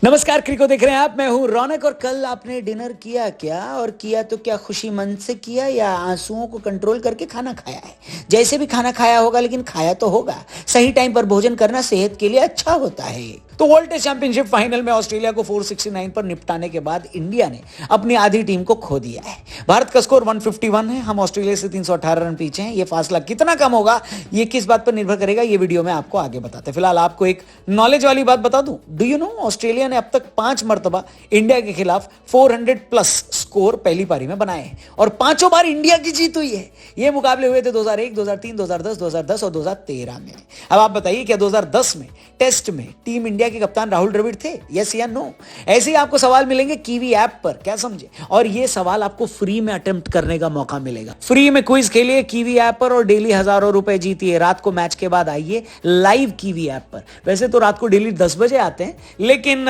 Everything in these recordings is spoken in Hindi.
नमस्कार, क्रिको देख रहे हैं आप। मैं हूं रौनक। और कल आपने डिनर किया क्या? और किया तो क्या खुशी मन से किया या आंसुओं को कंट्रोल करके खाना खाया है? जैसे भी खाना खाया होगा, लेकिन खाया तो होगा। सही टाइम पर भोजन करना सेहत के लिए अच्छा होता है। तो वर्ल्ड टेस्ट चैंपियनशिप फाइनल में ऑस्ट्रेलिया को 469 पर निपटाने के बाद इंडिया ने अपनी आधी टीम को खो दिया है। भारत का स्कोर 151 है। हम ऑस्ट्रेलिया से 318 रन पीछे हैं। ये फासला कितना कम होगा, ये किस बात पर निर्भर करेगा, ये वीडियो में आपको आगे बताते हैं। फिलहाल आपको एक नॉलेज वाली बात बता दूं। डू यू नो ऑस्ट्रेलिया ने अब तक 5 मरतबा इंडिया के खिलाफ 400 प्लस स्कोर पहली पारी में बनाए हैं और 5 बार इंडिया की जीत हुई है। ये मुकाबले हुए थे 2001, 2003, 2010, 2010 और 2013 में। अब आप बताइए, क्या 2010 में टेस्ट में टीम इंडिया के कप्तान राहुल द्रविड़ थे? यस या नो? ऐसे ही आपको सवाल मिलेंगे कीवी ऐप पर, क्या समझे? और ये सवाल आपको फ्री में अटेम्प्ट करने का मौका मिलेगा। फ्री में क्विज खेलिए कीवी ऐप पर और डेली हजारों रुपए जीतिए। रात को मैच के बाद आइए लाइव कीवी ऐप पर। वैसे तो रात को डेली 10 बजे आते हैं, लेकिन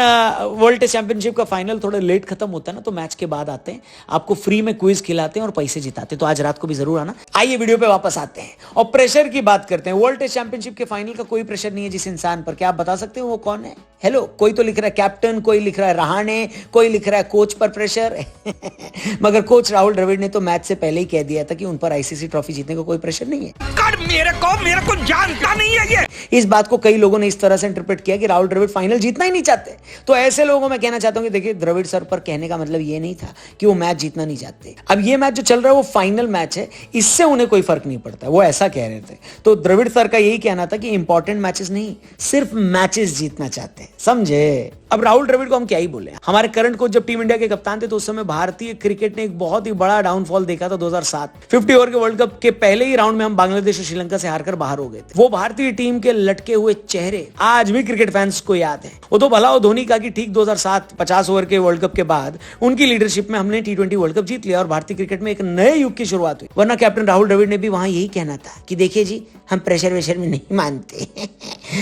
वर्ल्ड टेस्ट चैंपियनशिप का फाइनल थोड़ा लेट खत्म होता है ना, तो मैच के बाद आते हैं, आपको फ्री में क्विज खिलाते हैं और पैसे जिताते हैं। तो आज रात को भी जरूर आना। आइए वीडियो पे वापस आते हैं और प्रेशर की बात करते हैं। वर्ल्ड टेस्ट चैंपियनशिप के फाइनल का कोई प्रेशर नहीं है जिस इंसान पर। क्या आप बता सकते हो वो कौन है? हेलो, कोई तो लिख रहा है कैप्टन, कोई लिख रहा है रहाणे, कोई लिख रहा है कोच पर प्रेशर। मगर कोच राहुल द्रविड़ ने तो मैच से पहले ही कह दिया था कि उन पर आईसीसी ट्रॉफी जीतने का को कोई प्रेशर नहीं है। मेरे को जानता नहीं है ये। इस बात को कई लोगों ने इस तरह से इंटरप्रेट किया कि राहुल द्रविड़ फाइनल जीतना ही नहीं चाहते। तो ऐसे लोगों में कहना चाहता हूं कि देखिए, द्रविड़ सर पर कहने का मतलब ये नहीं था कि वो मैच जीतना नहीं चाहते। अब ये मैच जो चल रहा है वो फाइनल मैच है, इससे उन्हें कोई फर्क नहीं पड़ता। वो ऐसा कह रहे थे। तो द्रविड़ सर का यही कहना था कि इंपॉर्टेंट मैचेस नहीं, सिर्फ मैचेस जीतना चाहते हैं, समझे? अब राहुल द्रविड़ को हम क्या ही बोले। हमारे करंट कोच जब टीम इंडिया के कप्तान थे तो उस समय भारतीय क्रिकेट ने एक बहुत ही बड़ा डाउनफॉल देखा था 2007। 50 ओवर के वर्ल्ड कप के पहले ही राउंड में हम बांग्लादेश और श्रीलंका से हारकर बाहर हो गए थे। वो भारतीय टीम के लटके हुए चेहरे आज भी क्रिकेट फैंस को याद है। वो तो भला हो धोनी का कि ठीक 2007 50 ओवर के वर्ल्ड कप के बाद उनकी लीडरशिप में हमने T20 वर्ल्ड कप जीत लिया और भारतीय क्रिकेट में एक नए युग की शुरुआत हुई। वरना कैप्टन राहुल द्रविड़ ने भी वहां यही कहना था कि देखिए जी, हम प्रेशर वेशर में नहीं मानते।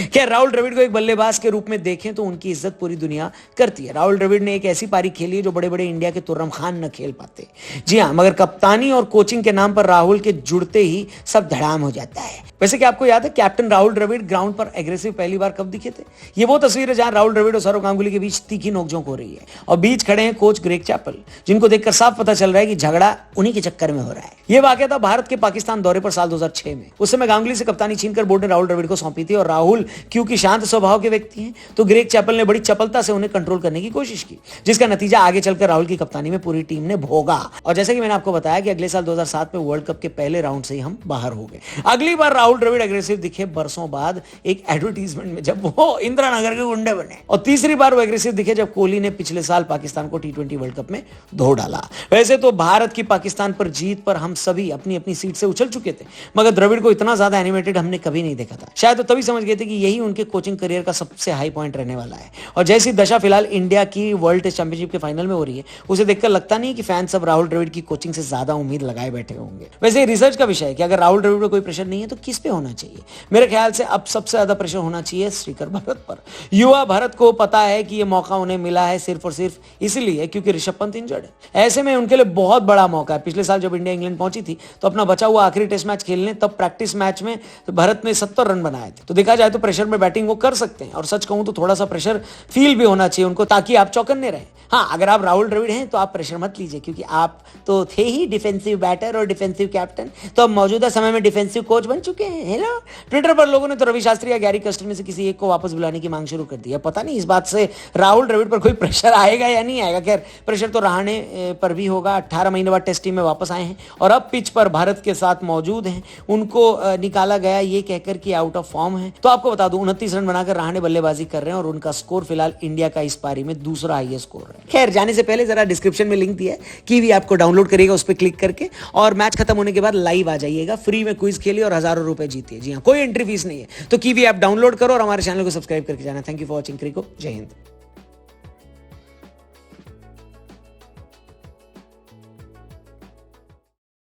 क्या राहुल द्रविड़ को एक बल्लेबाज के रूप में देखें तो उनकी इज्जत पूरी दुनिया करती है। राहुल द्रविड़ ने एक ऐसी पारी खेली है जो बड़े बड़े इंडिया के तुर्रम खान न खेल पाते। जी हाँ, मगर कप्तानी और कोचिंग के नाम पर राहुल के जुड़ते ही सब धड़ाम हो जाता है। वैसे क्या आपको याद है कैप्टन राहुल द्रविड़ ग्राउंड पर एग्रेसिव पहली बार कब दिखे थे? ये वो तस्वीर है जहां राहुल द्रविड़ और सौरव गांगुली के बीच तीखी नोकझोंक हो रही है और बीच खड़े हैं कोच ग्रेग चैपल, जिनको देखकर साफ पता चल रहा है कि झगड़ा उन्हीं के चक्कर में हो रहा है। यह वाकया था भारत के पाकिस्तान दौरे पर साल 2006 में। उस समय गांगुली से कप्तानी छीनकर बोर्ड ने राहुल द्रविड़ को सौंपी थी और राहुल क्योंकि शांत स्वभाव के व्यक्ति हैं तो ग्रेग चैपल ने बड़ी चपलता से उन्हें कंट्रोल करने की कोशिश की, जिसका नतीजा आगे चलकर राहुल की कप्तानी में पूरी टीम ने भोगा। और जैसे कि मैंने आपको बताया कि अगले साल 2007 में वर्ल्ड कप के पहले राउंड से ही हम बाहर हो गए। अगली बार राहुल द्रविड़ एग्रेसिव दिखे बरसों बाद एक एडवर्टीजमेंट में, जब वो इंदिरा नगर के गुंडे बने। और तीसरी बार वो एग्रेसिव दिखे जब कोहली ने पिछले साल पाकिस्तान को T20 वर्ल्ड कप में धो डाला। वैसे तो भारत की पाकिस्तान पर जीत पर हम सभी अपनी अपनी सीट से उछल चुके थे, मगर द्रविड़ को इतना ज्यादा एनिमेटेड हमने कभी नहीं देखा था। शायद तो तभी समझ गए थे कि यही उनके कोचिंग करियर का सबसे हाई पॉइंट रहने वाला है। और जैसी दशा फिलहाल इंडिया की वर्ल्ड टेस्ट चैंपियनशिप के फाइनल में हो रही है, उसे देखकर लगता नहीं कि फैंस अब राहुल द्रविड़ की कोचिंग से ज्यादा उम्मीद लगाए बैठे होंगे। वैसे रिसर्च का विषय है कि अगर राहुल द्रविड़ को कोई प्रेशर नहीं है तो किस पे होना चाहिए? मेरे ख्याल से अब सबसे ज्यादा प्रेशर होना चाहिए श्रीकर भरत पर। युवा भारत को पता है कि यह मौका उन्हें मिला है सिर्फ और सिर्फ इसलिए क्योंकि ऋषभ पंत इंजर्ड है। ऐसे में उनके लिए बहुत बड़ा मौका है। पिछले साल जब इंडिया इंग्लैंड पहुंची थी तो अपना बचा हुआ आखिरी टेस्ट मैच खेलने, तब प्रैक्टिस मैच में तो भारत ने 70 रन बनाए थे। तो देखा जाए तो प्रेशर में बैटिंग वो कर सकते हैं। और सच कहूं तो थोड़ा सा प्रेशर फील भी होना चाहिए उनको, ताकि आप चौकन्ने रहें। हाँ, अगर आप राहुल द्रविड़ हैं तो आप प्रेशर मत लीजिए, क्योंकि आप तो थे ही डिफेंसिव बैटर और डिफेंसिव कैप्टन, तो अब मौजूदा समय में डिफेंसिव कोच बन चुके हैं। हेलो, ट्विटर पर लोगों ने तो रवि शास्त्री या गैरी कस्टर में से किसी एक को वापस बुलाने की मांग शुरू कर दी है। पता नहीं इस बात से राहुल द्रविड़ पर कोई प्रेशर आएगा या नहीं आएगा। खैर, प्रेशर तो रहाणे पर भी होगा। 18 महीने बाद टेस्ट टीम में वापस आए हैं और अब पिच पर भारत के साथ मौजूद हैं। उनको निकाला गया ये कहकर कि आउट ऑफ फॉर्म है। तो आपको बता दूं, 29 रन बनाकर रहाणे बल्लेबाजी कर रहे हैं और उनका स्कोर फिलहाल इंडिया का इस पारी में दूसरा हाईएस्ट स्कोर है। खैर, जाने से पहले जरा डिस्क्रिप्शन में लिंक दिया है, कीवी ऐप को डाउनलोड करिएगा उस पर क्लिक करके, और मैच खत्म होने के बाद लाइव आ जाइएगा। फ्री में क्विज खेलिए और हजारों रुपए जीतिए। जी हाँ, कोई एंट्री फीस नहीं है। तो कीवी ऐप डाउनलोड करो और हमारे चैनल को सब्सक्राइब करके जाना। Thank you for watching crico. जय हिंद।